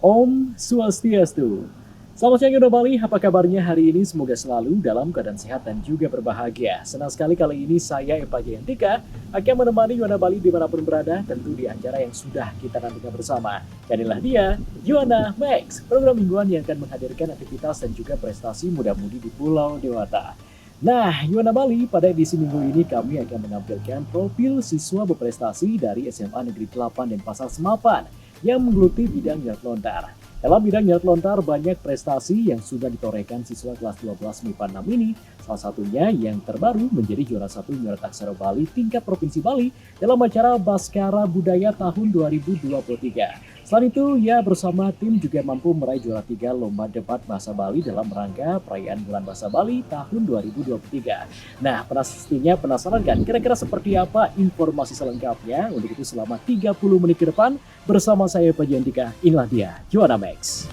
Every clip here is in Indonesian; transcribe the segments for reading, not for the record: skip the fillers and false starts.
Om Swastiastu. Selamat siang Yuna Bali, apa kabarnya hari ini? Semoga selalu dalam keadaan sehat dan juga berbahagia. Senang sekali kali ini saya Eva Jayantika akan menemani Yuna Bali dimanapun berada, tentu di acara yang sudah kita nantikan bersama. Dan inilah dia, Yona Max, program mingguan yang akan menghadirkan aktivitas dan juga prestasi muda-mudi di Pulau Dewata. Nah, Yona Bali, pada edisi minggu ini kami akan menampilkan profil siswa berprestasi dari SMA Negeri 8 dan Pasar Semapan yang menggeluti bidang minat lontar. Dalam bidang minat lontar, banyak prestasi yang sudah ditorehkan siswa kelas 12 MIPA 6 ini. Salah satunya yang terbaru menjadi juara 1 Nyurat Aksara Bali tingkat Provinsi Bali dalam acara Baskara Budaya tahun 2023. Selain itu, ia bersama tim juga mampu meraih juara 3 Lomba Debat Bahasa Bali dalam rangka perayaan Bulan Bahasa Bali tahun 2023. Nah, pastinya penasaran kan kira-kira seperti apa informasi selengkapnya? Untuk itu selama 30 menit ke depan bersama saya Pak Jandika, inilah dia, Juara Max.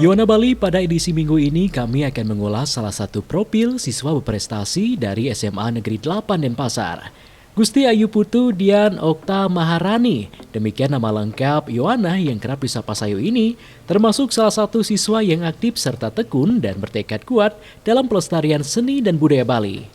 Yuana Bali, pada edisi minggu ini kami akan mengulas salah satu profil siswa berprestasi dari SMA Negeri 8 Denpasar. Gusti Ayu Putu Dian Okta Maharani, demikian nama lengkap Yohana yang kerap disapa Sayu ini, termasuk salah satu siswa yang aktif serta tekun dan bertekad kuat dalam pelestarian seni dan budaya Bali.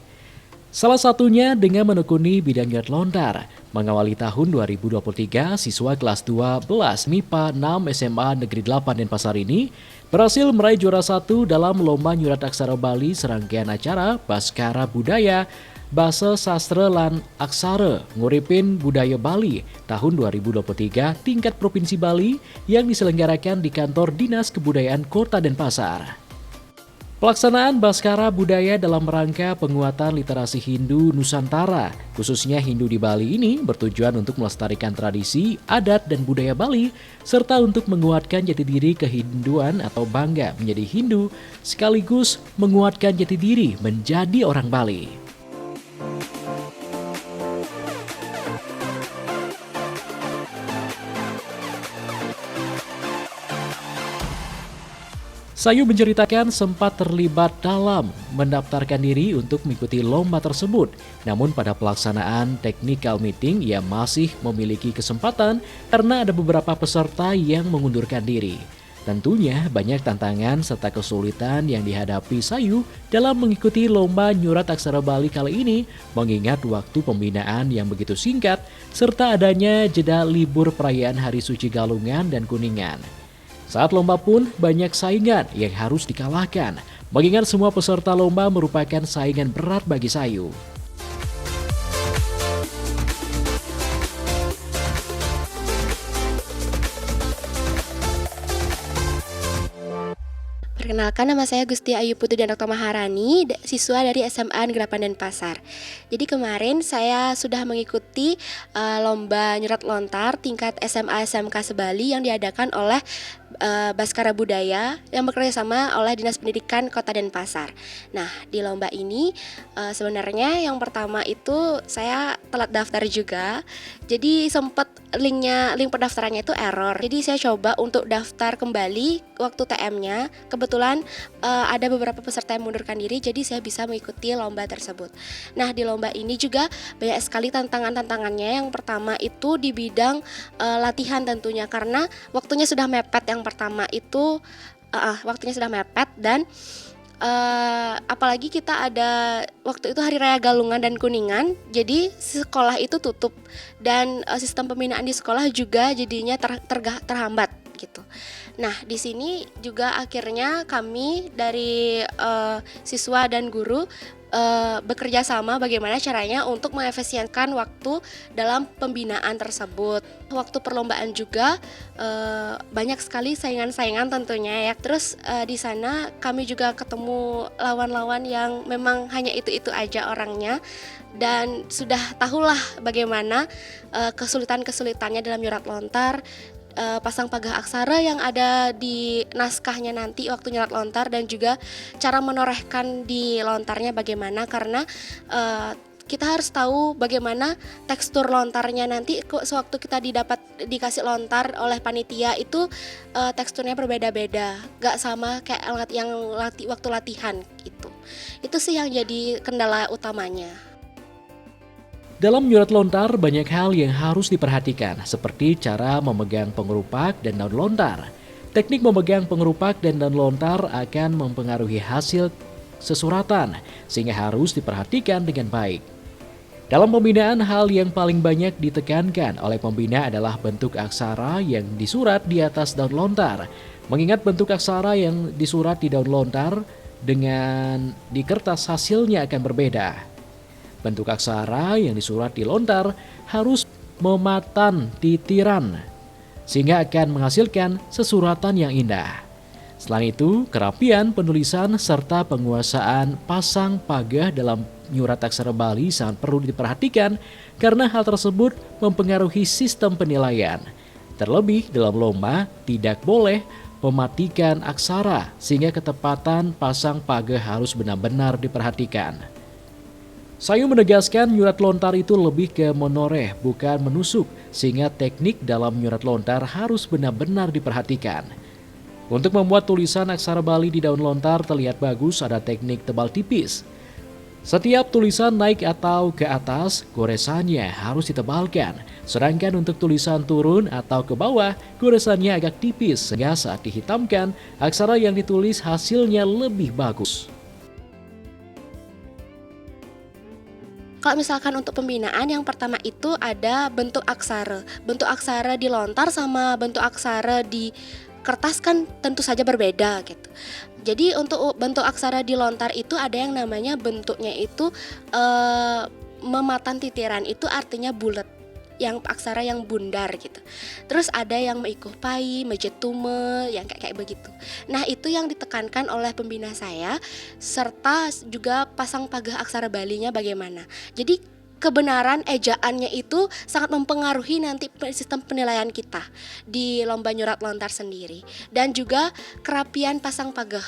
Salah satunya dengan menekuni bidang minat lontar. Mengawali tahun 2023, siswa kelas 12 MIPA 6 SMA Negeri 8 Denpasar ini berhasil meraih juara 1 dalam Lomba Nyurat Aksara Bali serangkaian acara Baskara Budaya Basa Sastra lan Aksara Nguripin Budaya Bali tahun 2023 tingkat Provinsi Bali yang diselenggarakan di kantor Dinas Kebudayaan Kota Denpasar. Pelaksanaan Baskara Budaya dalam rangka penguatan literasi Hindu Nusantara, khususnya Hindu di Bali ini bertujuan untuk melestarikan tradisi, adat, dan budaya Bali, serta untuk menguatkan jati diri kehinduan atau bangga menjadi Hindu, sekaligus menguatkan jati diri menjadi orang Bali. Sayu menceritakan sempat terlibat dalam mendaftarkan diri untuk mengikuti lomba tersebut. Namun pada pelaksanaan technical meeting ia masih memiliki kesempatan karena ada beberapa peserta yang mengundurkan diri. Tentunya banyak tantangan serta kesulitan yang dihadapi Sayu dalam mengikuti lomba Nyurat Aksara Bali kali ini, mengingat waktu pembinaan yang begitu singkat serta adanya jeda libur perayaan Hari Suci Galungan dan Kuningan. Saat lomba pun banyak saingan yang harus dikalahkan, mengingat semua peserta lomba merupakan saingan berat bagi Sayu. Perkenalkan, nama saya Gusti Ayu Putu Dian Okta Maharani, siswa dari SMA Negeri 8 Denpasar. Jadi kemarin saya sudah mengikuti lomba nyurat lontar tingkat SMA SMK Sebali yang diadakan oleh Baskara Budaya yang bekerja sama oleh Dinas Pendidikan Kota Denpasar. Nah, di lomba ini sebenarnya yang pertama itu saya telat daftar juga. Jadi sempat link pendaftarannya itu error. Jadi saya coba untuk daftar kembali waktu TM-nya. Kebetulan ada beberapa peserta yang mengundurkan diri, jadi saya bisa mengikuti lomba tersebut. Nah, di lomba ini juga banyak sekali tantangan-tantangannya. Yang pertama itu di bidang latihan tentunya, karena waktunya sudah mepet. Yang pertama itu waktunya sudah mepet dan apalagi kita ada waktu itu Hari Raya Galungan dan Kuningan, jadi sekolah itu tutup dan sistem pembinaan di sekolah juga jadinya terhambat gitu. Nah, di sini juga akhirnya kami dari siswa dan guru bekerja sama bagaimana caranya untuk mengefisienkan waktu dalam pembinaan tersebut. Waktu perlombaan juga banyak sekali saingan-saingan tentunya ya. Terus di sana kami juga ketemu lawan-lawan yang memang hanya itu-itu aja orangnya, dan sudah tahulah bagaimana kesulitan-kesulitannya dalam nyurat lontar, pasang pagah aksara yang ada di naskahnya nanti waktu nyurat lontar, dan juga cara menorehkan di lontarnya bagaimana, karena kita harus tahu bagaimana tekstur lontarnya nanti sewaktu kita dikasih lontar oleh panitia itu teksturnya berbeda-beda, gak sama kayak waktu latihan gitu. Itu sih yang jadi kendala utamanya. Dalam menyurat lontar banyak hal yang harus diperhatikan, seperti cara memegang pengerupak dan daun lontar. Teknik memegang pengerupak dan daun lontar akan mempengaruhi hasil sesuratan, sehingga harus diperhatikan dengan baik. Dalam pembinaan, hal yang paling banyak ditekankan oleh pembina adalah bentuk aksara yang disurat di atas daun lontar. Mengingat bentuk aksara yang disurat di daun lontar dengan di kertas hasilnya akan berbeda. Bentuk aksara yang disurat di lontar harus mematan titiran, sehingga akan menghasilkan sesuratan yang indah. Selain itu, kerapian penulisan serta penguasaan pasang pagah dalam nyurat aksara Bali sangat perlu diperhatikan karena hal tersebut mempengaruhi sistem penilaian. Terlebih dalam lomba, tidak boleh mematikan aksara sehingga ketepatan pasang pagah harus benar-benar diperhatikan. Sayu menegaskan nyurat lontar itu lebih ke menoreh, bukan menusuk, sehingga teknik dalam nyurat lontar harus benar-benar diperhatikan. Untuk membuat tulisan aksara Bali di daun lontar terlihat bagus, ada teknik tebal tipis. Setiap tulisan naik atau ke atas, goresannya harus ditebalkan. Sedangkan untuk tulisan turun atau ke bawah, goresannya agak tipis, sehingga saat dihitamkan, aksara yang ditulis hasilnya lebih bagus. Kalau misalkan untuk pembinaan, yang pertama itu ada bentuk aksara. Bentuk aksara di lontar sama bentuk aksara di kertas kan tentu saja berbeda gitu. Jadi untuk bentuk aksara di lontar itu ada yang namanya bentuknya itu mematan titiran, itu artinya bulat, yang aksara yang bundar gitu. Terus ada yang meikuh pai, mejetume, yang kayak begitu. Nah, itu yang ditekankan oleh pembina saya, serta juga pasang pagah aksara Balinya bagaimana. Jadi kebenaran ejaannya itu sangat mempengaruhi nanti sistem penilaian kita di lomba nyurat lontar sendiri. Dan juga kerapian pasang pagah,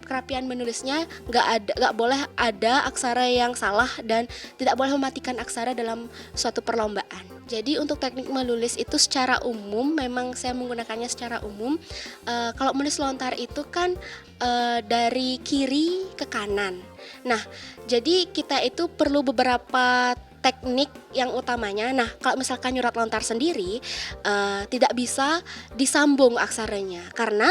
kerapian menulisnya nggak boleh ada aksara yang salah, dan tidak boleh mematikan aksara dalam suatu perlombaan. Jadi untuk teknik menulis itu secara umum memang saya menggunakannya secara umum. Kalau menulis lontar itu kan dari kiri ke kanan. Nah, jadi kita itu perlu beberapa teknik yang utamanya. Nah, kalau misalkan nyurat lontar sendiri tidak bisa disambung aksaranya karena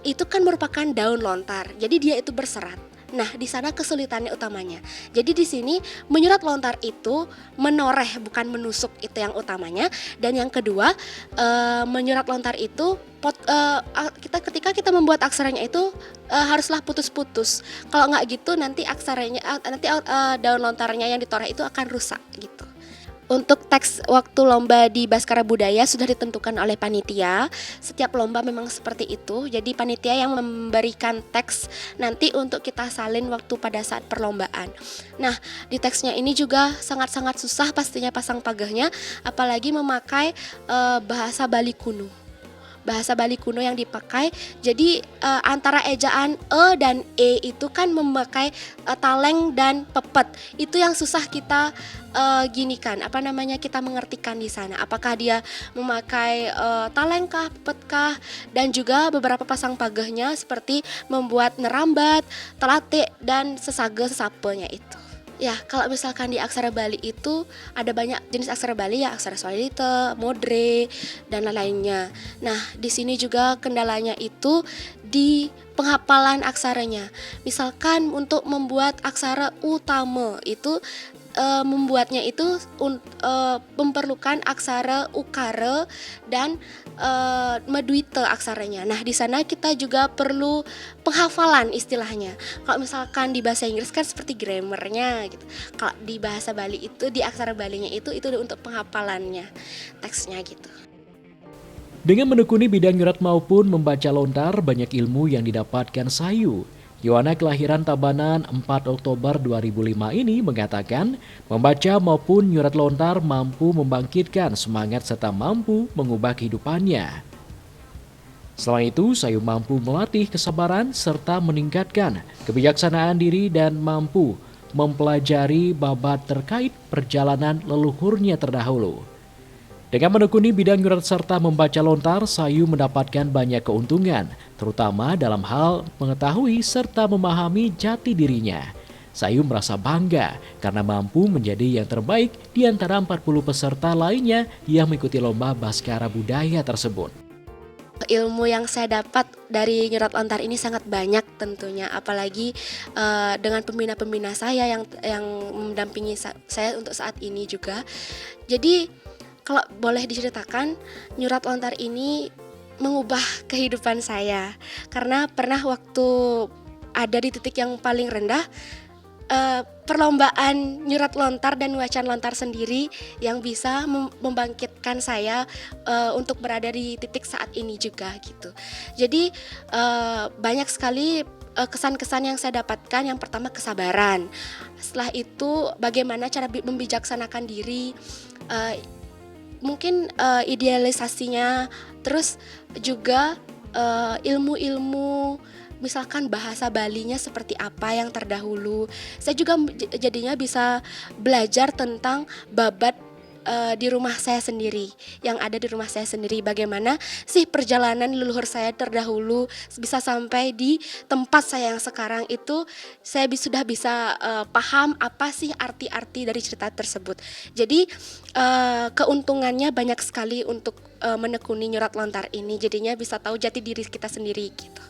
itu kan merupakan daun lontar. Jadi dia itu berserat. Nah, di sana kesulitannya utamanya. Jadi di sini menyurat lontar itu menoreh bukan menusuk, itu yang utamanya. Dan yang kedua, menyurat lontar itu ketika kita membuat aksaranya itu haruslah putus-putus. Kalau nggak gitu nanti aksaranya daun lontarnya yang ditoreh itu akan rusak gitu. Untuk teks waktu lomba di Baskara Budaya sudah ditentukan oleh panitia. Setiap lomba memang seperti itu. Jadi panitia yang memberikan teks nanti untuk kita salin waktu pada saat perlombaan. Nah, di teksnya ini juga sangat-sangat susah pastinya pasang pagahnya, apalagi memakai bahasa Bali kuno. Bahasa Bali kuno yang dipakai. Jadi antara ejaan e dan e itu kan memakai taleng dan pepet. Itu yang susah kita kita mengertikan di sana. Apakah dia memakai taleng kah, pepet kah, dan juga beberapa pasang pagahnya seperti membuat nerambat, telate, dan sesage-sesapenya itu. Ya, kalau misalkan di aksara Bali itu ada banyak jenis aksara Bali ya, aksara solite, modre, dan lain-lainnya. Nah, di sini juga kendalanya itu di penghafalan aksaranya. Misalkan untuk membuat aksara utama itu membuatnya itu memerlukan aksara ukara dan meduite aksaranya. Nah, di sana kita juga perlu penghafalan istilahnya. Kalau misalkan di bahasa Inggris kan seperti grammarnya gitu. Kalau di bahasa Bali itu di aksara Balinya itu untuk penghafalannya teksnya gitu. Dengan menekuni bidang nyurat maupun membaca lontar, banyak ilmu yang didapatkan Sayu. Yohana kelahiran Tabanan 4 Oktober 2005 ini mengatakan, membaca maupun nyurat lontar mampu membangkitkan semangat serta mampu mengubah kehidupannya. Selain itu, Sayu mampu melatih kesabaran serta meningkatkan kebijaksanaan diri dan mampu mempelajari babat terkait perjalanan leluhurnya terdahulu. Dengan menekuni bidang nyurat serta membaca lontar, Sayu mendapatkan banyak keuntungan, terutama dalam hal mengetahui serta memahami jati dirinya. Sayu merasa bangga karena mampu menjadi yang terbaik di antara 40 peserta lainnya yang mengikuti lomba Baskara Budaya tersebut. Ilmu yang saya dapat dari nyurat lontar ini sangat banyak tentunya, apalagi dengan pembina-pembina saya yang mendampingi saya untuk saat ini juga. Jadi kalau boleh diceritakan, nyurat lontar ini mengubah kehidupan saya. Karena pernah waktu ada di titik yang paling rendah, perlombaan nyurat lontar dan wacan lontar sendiri yang bisa membangkitkan saya untuk berada di titik saat ini juga gitu. Jadi banyak sekali kesan-kesan yang saya dapatkan. Yang pertama kesabaran. Setelah itu bagaimana cara membijaksanakan diri, mungkin idealisasinya, terus juga ilmu-ilmu misalkan bahasa Balinya seperti apa yang terdahulu. Saya juga jadinya bisa belajar tentang babat di rumah saya sendiri, yang ada di rumah saya sendiri, bagaimana sih perjalanan leluhur saya terdahulu bisa sampai di tempat saya yang sekarang itu. Saya sudah bisa paham apa sih arti-arti dari cerita tersebut. Jadi keuntungannya banyak sekali untuk menekuni nyurat lontar ini, jadinya bisa tahu jati diri kita sendiri gitu.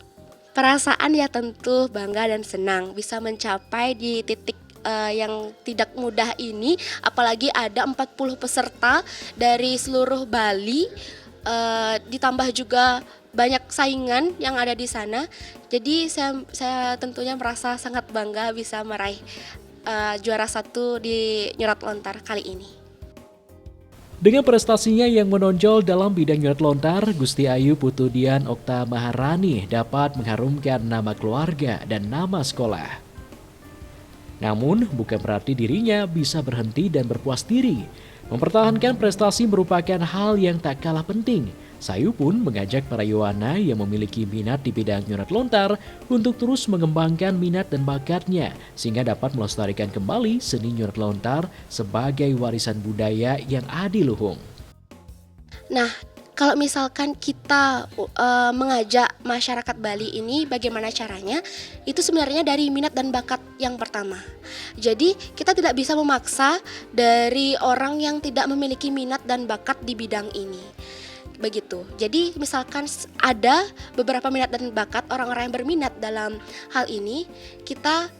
Perasaan ya tentu bangga dan senang bisa mencapai di titik yang tidak mudah ini, apalagi ada 40 peserta dari seluruh Bali, ditambah juga banyak saingan yang ada di sana. Jadi saya tentunya merasa sangat bangga bisa meraih juara 1 di nyurat lontar kali ini. Dengan prestasinya yang menonjol dalam bidang nyurat lontar, Gusti Ayu Putu Dian Okta Maharani dapat mengharumkan nama keluarga dan nama sekolah. Namun, bukan berarti dirinya bisa berhenti dan berpuas diri. Mempertahankan prestasi merupakan hal yang tak kalah penting. Sayu pun mengajak para Yohana yang memiliki minat di bidang nyurat lontar untuk terus mengembangkan minat dan bakatnya, sehingga dapat melestarikan kembali seni nyurat lontar sebagai warisan budaya yang adiluhung. Nah, kalau misalkan kita mengajak masyarakat Bali ini bagaimana caranya, itu sebenarnya dari minat dan bakat yang pertama. Jadi kita tidak bisa memaksa dari orang yang tidak memiliki minat dan bakat di bidang ini. Begitu. Jadi misalkan ada beberapa minat dan bakat orang-orang yang berminat dalam hal ini, kita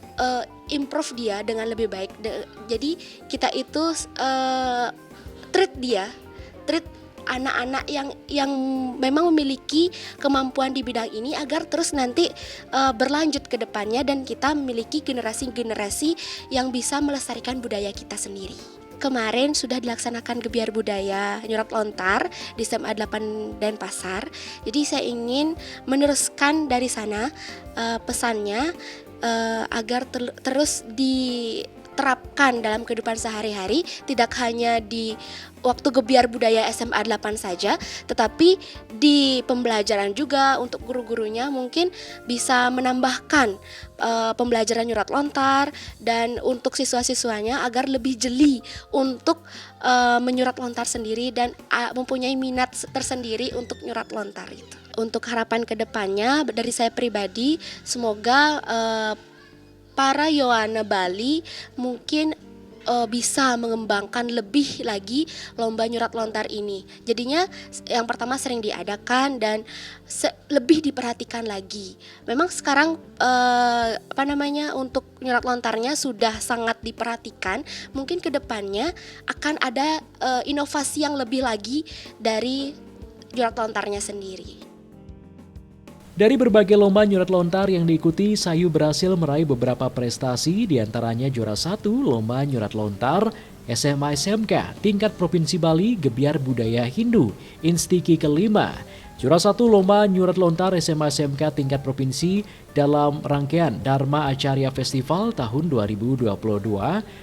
improve dia dengan lebih baik. Jadi kita itu treat anak-anak yang memang memiliki kemampuan di bidang ini agar terus nanti berlanjut ke depannya dan kita memiliki generasi-generasi yang bisa melestarikan budaya kita sendiri. Kemarin sudah dilaksanakan gebiar budaya nyurat lontar di SMA 8 Denpasar. Jadi saya ingin meneruskan dari sana pesannya agar terus diterapkan dalam kehidupan sehari-hari, tidak hanya di waktu gebiar budaya SMA 8 saja, tetapi di pembelajaran juga untuk guru-gurunya mungkin bisa menambahkan pembelajaran nyurat lontar, dan untuk siswa-siswanya agar lebih jeli untuk menyurat lontar sendiri dan mempunyai minat tersendiri untuk nyurat lontar itu. Untuk harapan kedepannya dari saya pribadi, semoga para Yohana Bali mungkin bisa mengembangkan lebih lagi lomba nyurat lontar ini. Jadinya yang pertama sering diadakan dan lebih diperhatikan lagi. Memang sekarang untuk nyurat lontarnya sudah sangat diperhatikan. Mungkin kedepannya akan ada inovasi yang lebih lagi dari nyurat lontarnya sendiri. Dari berbagai lomba nyurat lontar yang diikuti, Sayu berhasil meraih beberapa prestasi, diantaranya juara 1 lomba nyurat lontar SMA SMK tingkat Provinsi Bali Gebiar Budaya Hindu Instiki kelima, juara 1 lomba nyurat lontar SMA SMK tingkat provinsi dalam rangkaian Dharma Acarya Festival tahun 2022,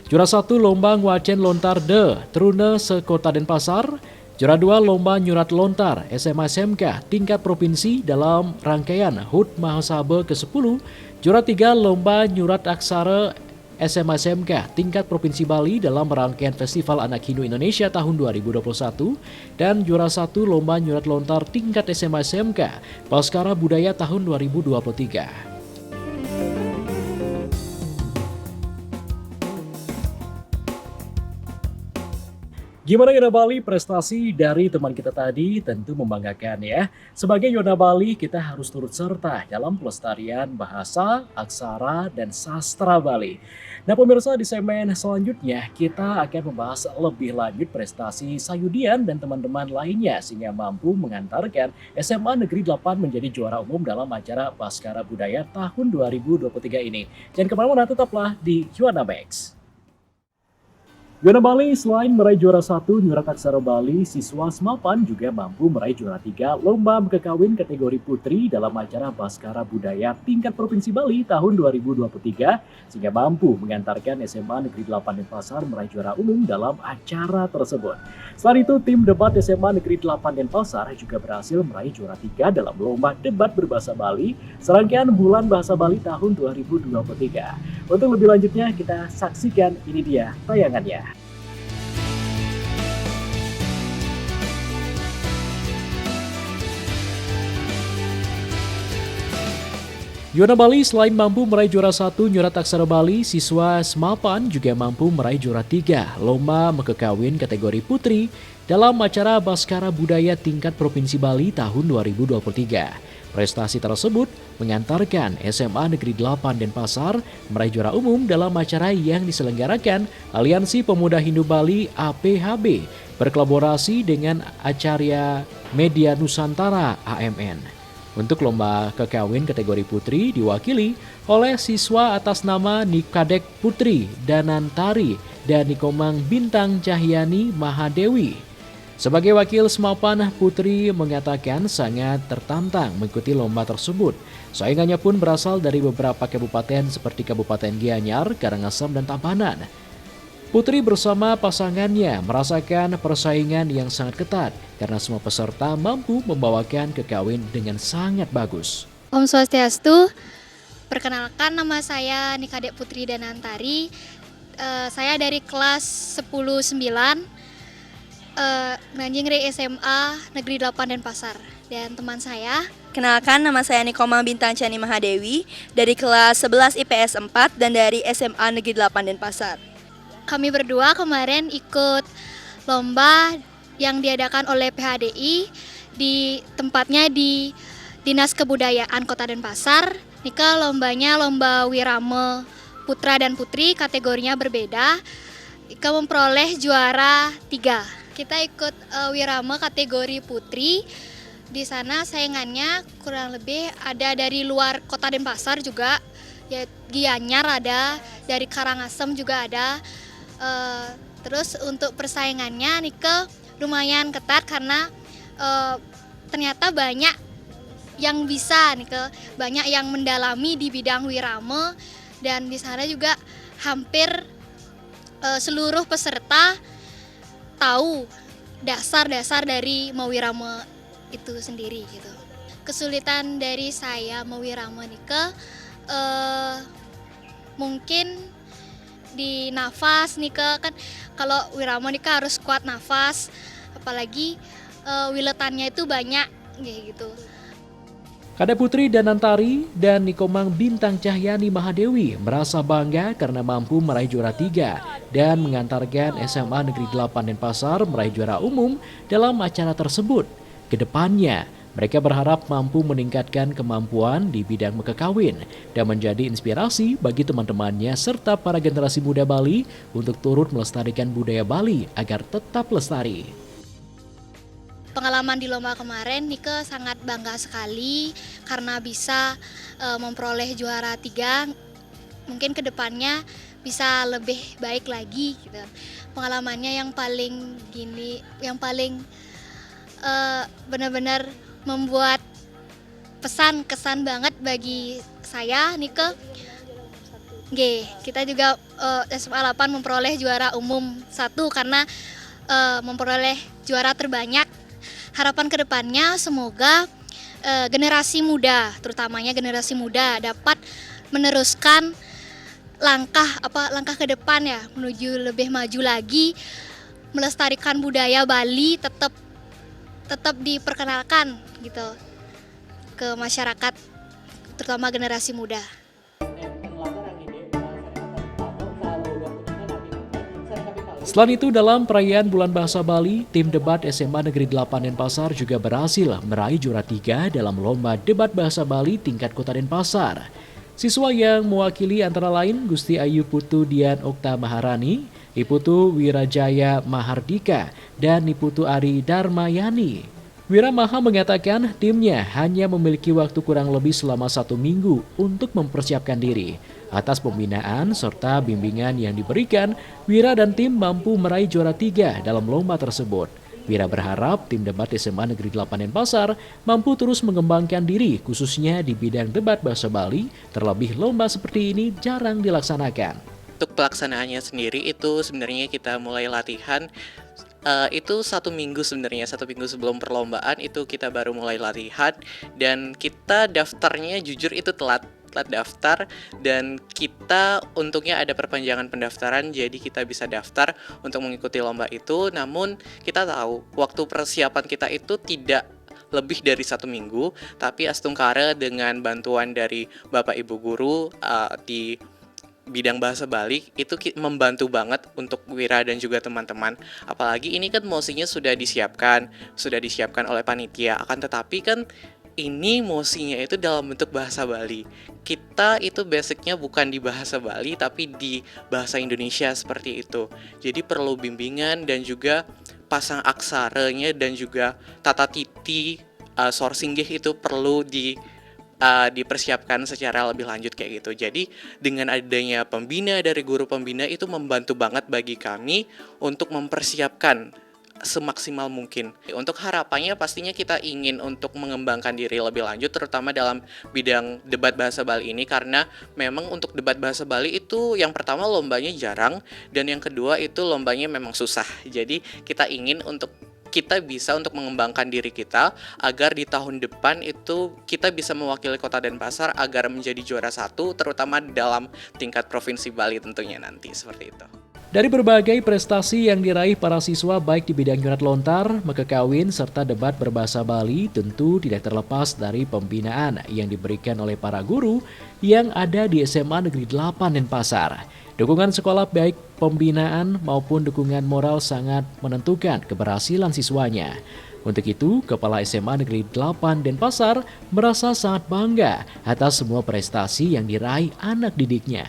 juara 1 lomba ngwacen lontar de Trune se-Kota Denpasar, juara 2 lomba nyurat lontar SMA SMK tingkat provinsi dalam rangkaian HUT Mahasabe ke-10, juara 3 lomba nyurat aksara SMA SMK tingkat provinsi Bali dalam rangkaian Festival Anak Hindu Indonesia tahun 2021, dan juara 1 lomba nyurat lontar tingkat SMA SMK Baskara Budaya tahun 2023. Gimana Yona Bali, prestasi dari teman kita tadi tentu membanggakan ya. Sebagai Yona Bali, kita harus turut serta dalam pelestarian bahasa, aksara, dan sastra Bali. Nah pemirsa, di segmen selanjutnya kita akan membahas lebih lanjut prestasi Sayudian dan teman-teman lainnya sehingga mampu mengantarkan SMA Negeri 8 menjadi juara umum dalam acara Baskara Budaya tahun 2023 ini. Jangan kemana-mana, tetaplah di Yona Max. Yona Bali selain meraih juara 1 nyurat aksara Bali, siswa Semapan juga mampu meraih juara 3 lomba kekawin kategori putri dalam acara Baskara Budaya tingkat Provinsi Bali tahun 2023 sehingga mampu mengantarkan SMA Negeri 8 Denpasar meraih juara umum dalam acara tersebut. Selain itu, tim debat SMA Negeri 8 Denpasar juga berhasil meraih juara 3 dalam lomba debat berbahasa Bali serangkaian Bulan Bahasa Bali tahun 2023. Untuk lebih lanjutnya kita saksikan, ini dia tayangannya. Yona Bali selain mampu meraih juara 1 nyurat aksara Bali, siswa Semapan juga mampu meraih juara 3 lomba mekekawin kategori putri dalam acara Baskara Budaya tingkat Provinsi Bali tahun 2023. Prestasi tersebut mengantarkan SMA Negeri 8 Denpasar meraih juara umum dalam acara yang diselenggarakan Aliansi Pemuda Hindu Bali APHB berkolaborasi dengan Acarya Media Nusantara AMN. Untuk lomba kekawin kategori putri diwakili oleh siswa atas nama Nikadek Putri Danantari dan Nikomang Bintang Cahyani Mahadewi. Sebagai wakil Semapan, Putri mengatakan sangat tertantang mengikuti lomba tersebut. Saingannya pun berasal dari beberapa kabupaten seperti Kabupaten Gianyar, Karangasem, dan Tabanan. Putri bersama pasangannya merasakan persaingan yang sangat ketat karena semua peserta mampu membawakan kekawin dengan sangat bagus. Om Swastiastu, perkenalkan nama saya Nikadek Putri Danantari. Saya dari kelas 10-9 Nanjingre SMA Negeri 8 Denpasar. Dan teman saya, kenalkan nama saya Nikomang Bintang Cahyani Mahadewi dari kelas 11 IPS 4 dan dari SMA Negeri 8 Denpasar. kami berdua kemarin ikut lomba yang diadakan oleh PHDI di tempatnya di Dinas Kebudayaan Kota Denpasar. Nika lombanya lomba Wirame Putra dan Putri, kategorinya berbeda. Ika memperoleh juara 3. Kita ikut Wirame kategori Putri. Di sana saingannya kurang lebih ada dari luar Kota Denpasar juga. Ya, Gianyar ada, dari Karangasem juga ada. Terus untuk persaingannya Nika lumayan ketat karena ternyata banyak yang bisa Nika, banyak yang mendalami di bidang wirame, dan di sana juga hampir seluruh peserta tahu dasar-dasar dari mewirame itu sendiri gitu. Kesulitan dari saya mewirame Nika mungkin di nafas Nika, kan kalau wirama Nika harus kuat nafas, apalagi wiletannya itu banyak kayak gitu. Kade Putri Danantari dan Nikomang Bintang Cahyani Mahadewi merasa bangga karena mampu meraih juara 3 dan mengantarkan SMA Negeri 8 Denpasar meraih juara umum dalam acara tersebut. Kedepannya, mereka berharap mampu meningkatkan kemampuan di bidang mekekawin dan menjadi inspirasi bagi teman-temannya serta para generasi muda Bali untuk turut melestarikan budaya Bali agar tetap lestari. Pengalaman di lomba kemarin, Nike sangat bangga sekali karena bisa memperoleh juara 3. Mungkin kedepannya bisa lebih baik lagi gitu. Pengalamannya yang paling benar-benar membuat kesan banget bagi saya, Nike. Kita juga SMA 8 memperoleh juara umum 1 karena memperoleh juara terbanyak. Harapan kedepannya semoga generasi muda, terutamanya generasi muda dapat meneruskan langkah ke depan ya, menuju lebih maju lagi, melestarikan budaya Bali tetap diperkenalkan gitu ke masyarakat, terutama generasi muda. Selain itu, dalam perayaan Bulan Bahasa Bali, tim debat SMA Negeri 8 Denpasar juga berhasil meraih juara 3 dalam lomba debat bahasa Bali tingkat Kota Denpasar. Siswa yang mewakili antara lain Gusti Ayu Putu Dian Okta Maharani, Iputu Wirajaya Mahardika, dan Iputu Ari Darmayani. Wiramaha mengatakan timnya hanya memiliki waktu kurang lebih selama 1 minggu untuk mempersiapkan diri. Atas pembinaan serta bimbingan yang diberikan, Wira dan tim mampu meraih juara 3 dalam lomba tersebut. Wira berharap tim debat SMA Negeri 8 Denpasar mampu terus mengembangkan diri khususnya di bidang debat bahasa Bali, terlebih lomba seperti ini jarang dilaksanakan. Untuk pelaksanaannya sendiri itu sebenarnya kita mulai latihan itu 1 minggu sebenarnya, 1 minggu sebelum perlombaan itu kita baru mulai latihan dan kita daftarnya jujur itu telat daftar dan kita untungnya ada perpanjangan pendaftaran jadi kita bisa daftar untuk mengikuti lomba itu. Namun kita tahu waktu persiapan kita itu tidak lebih dari 1 minggu, tapi Astungkara dengan bantuan dari Bapak Ibu Guru di bidang bahasa Bali itu membantu banget untuk Wira dan juga teman-teman. Apalagi ini kan mosinya sudah disiapkan oleh panitia. Akan tetapi kan ini mosinya itu dalam bentuk bahasa Bali. Kita itu basicnya bukan di bahasa Bali tapi di bahasa Indonesia seperti itu. Jadi perlu bimbingan dan juga pasang aksaranya dan juga tata titi sorsinggih itu perlu dipersiapkan secara lebih lanjut kayak gitu. Jadi dengan adanya pembina dari guru pembina itu membantu banget bagi kami untuk mempersiapkan semaksimal mungkin. Untuk harapannya pastinya kita ingin untuk mengembangkan diri lebih lanjut terutama dalam bidang debat bahasa Bali ini karena memang untuk debat bahasa Bali itu yang pertama lombanya jarang dan yang kedua itu lombanya memang susah. Jadi kita ingin untuk kita bisa untuk mengembangkan diri kita agar di tahun depan itu kita bisa mewakili Kota Denpasar agar menjadi juara 1 terutama dalam tingkat provinsi Bali tentunya nanti seperti itu. Dari berbagai prestasi yang diraih para siswa baik di bidang nyurat lontar, mekekawin, serta debat berbahasa Bali tentu tidak terlepas dari pembinaan yang diberikan oleh para guru yang ada di SMA Negeri 8 Denpasar. Dukungan sekolah baik pembinaan maupun dukungan moral sangat menentukan keberhasilan siswanya. Untuk itu, Kepala SMA Negeri 8 Denpasar merasa sangat bangga atas semua prestasi yang diraih anak didiknya.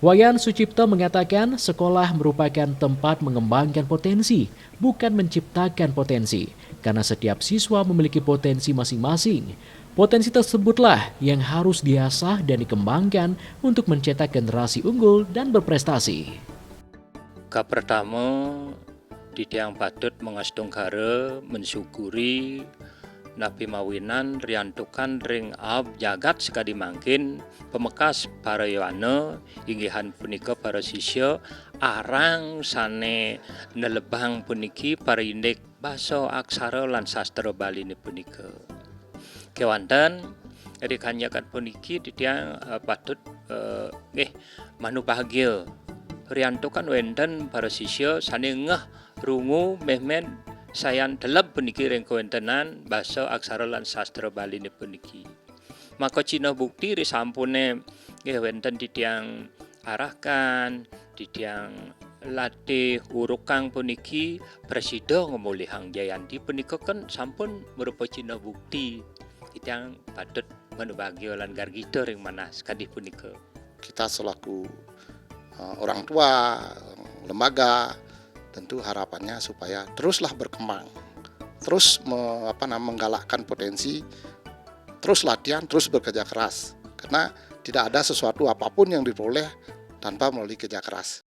Wayan Sucipto mengatakan sekolah merupakan tempat mengembangkan potensi, bukan menciptakan potensi, karena setiap siswa memiliki potensi masing-masing. Potensi tersebutlah yang harus diasah dan dikembangkan untuk mencetak generasi unggul dan berprestasi. Pertama, di tiang patut mengastungkara, mensyukuri, Nabi mawinan riantukan ring ab jagat sekadi mangkin pemekas para yohana inggihan punika para sisya arang sane nelebang puniki para indek basa aksara lan sastra Bali ni punika. Kewanten rikanyakan puniki di tiang patut manu bahagia riantukan wenten para sisya sane ngeh rungu mehmen sayan teleb puniki ring kawentenan basa aksara lan sastra Bali ni puniki. Maka Cina bukti ri sampune nggih wonten titiang arahkan, titiang latih urukang puniki presiden ngemulihang Jayanti punika kan sampun berupa Cina bukti titiang patut menubagi olan gargito ring manas kadih punika. Kita selaku orang tua, lembaga, tentu harapannya supaya teruslah berkembang, terus menggalakkan potensi, terus latihan, terus bekerja keras. Karena tidak ada sesuatu apapun yang diperoleh tanpa melalui kerja keras.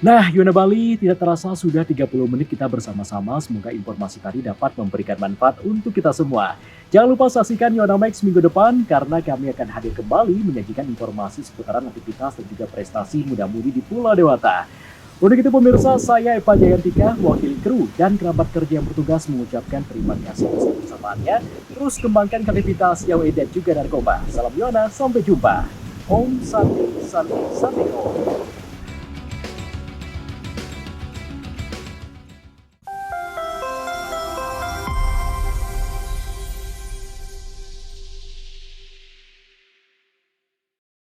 Nah, Yona Bali, tidak terasa sudah 30 menit kita bersama-sama. Semoga informasi tadi dapat memberikan manfaat untuk kita semua. Jangan lupa saksikan Yona Max minggu depan, karena kami akan hadir kembali menyajikan informasi seputaran aktivitas dan juga prestasi muda-mudi di Pulau Dewata. Untuk itu pemirsa, saya Eva Jayantika, wakil kru dan kerabat kerja yang bertugas mengucapkan terima kasih atas kebersamaannya. Terus kembangkan kreativitas Yawe dan juga narkoba. Salam Yona, sampai jumpa. Om Santi Santi Santi Om.